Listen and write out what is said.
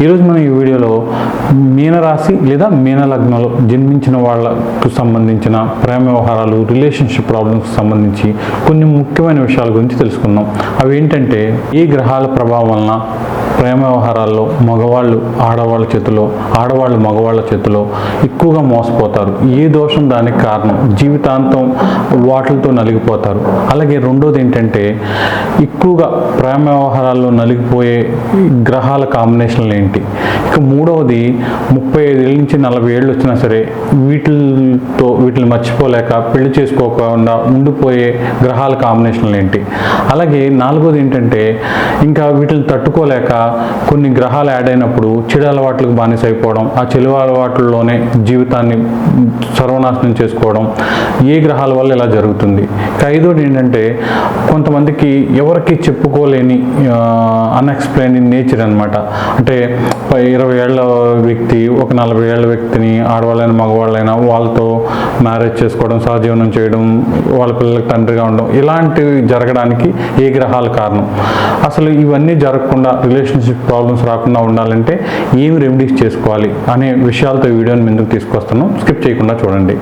ఈరోజు మనం ఈ వీడియోలో మీనరాశి లేదా మీన లగ్నంలో జన్మించిన వాళ్ళకు సంబంధించిన ప్రేమ వ్యవహారాలు, రిలేషన్షిప్ ప్రాబ్లమ్స్కి సంబంధించి కొన్ని ముఖ్యమైన విషయాల గురించి తెలుసుకుందాం. అవి ఏంటంటే, ఈ గ్రహాల ప్రభావం వలన ప్రేమ వ్యవహారాల్లో మగవాళ్ళు ఆడవాళ్ళ చేతిలో, ఆడవాళ్ళు మగవాళ్ళ చేతిలో ఎక్కువగా మోసపోతారు. ఏ దోషం దానికి కారణం, జీవితాంతం వాటితో నలిగిపోతారు. అలాగే రెండోది ఏంటంటే, ఎక్కువగా ప్రేమ వ్యవహారాల్లో నలిగిపోయే గ్రహాల కాంబినేషన్లు ఏంటి. ఇక మూడవది, 35 ఏళ్ళ నుంచి 40 ఏళ్ళు వచ్చినా సరే వీటిని మర్చిపోలేక పెళ్లి చేసుకోకుండా ఉండిపోయే గ్రహాల కాంబినేషన్లు ఏంటి. అలాగే నాలుగోది ఏంటంటే, ఇంకా వీటిని తట్టుకోలేక కొన్ని గ్రహాలు యాడ్ అయినప్పుడు చెడు అలవాట్లకు బానిస అయిపోవడం, ఆ చెడు అలవాట్లలోనే జీవితాన్ని సర్వనాశనం చేసుకోవడం, ఏ గ్రహాల వల్ల ఇలా జరుగుతుంది. ఇక ఐదోది ఏంటంటే, కొంతమందికి ఎవరికి చెప్పుకోలేని అన్ఎక్స్ప్లెయిన్ ఇన్ నేచర్ అనమాట. అంటే 20 ఏళ్ళ వ్యక్తి ఒక 40 ఏళ్ళ వ్యక్తిని, ఆడవాళ్ళైనా మగవాళ్ళైనా, వాళ్ళతో మ్యారేజ్ చేసుకోవడం, సహజీవనం చేయడం, వాళ్ళ పిల్లలకు తండ్రిగా ఉండడం, ఇలాంటివి జరగడానికి ఏ గ్రహాలు కారణం. అసలు ఇవన్నీ జరగకుండా, రిలేషన్షిప్ ప్రాబ్లమ్స్ రాకుండా ఉండాలంటే ఏమి రెమెడీస్ చేసుకోవాలి అనే విషయాలతో వీడియోని ముందుకు తీసుకొస్తాను. స్కిప్ చేయకుండా చూడండి.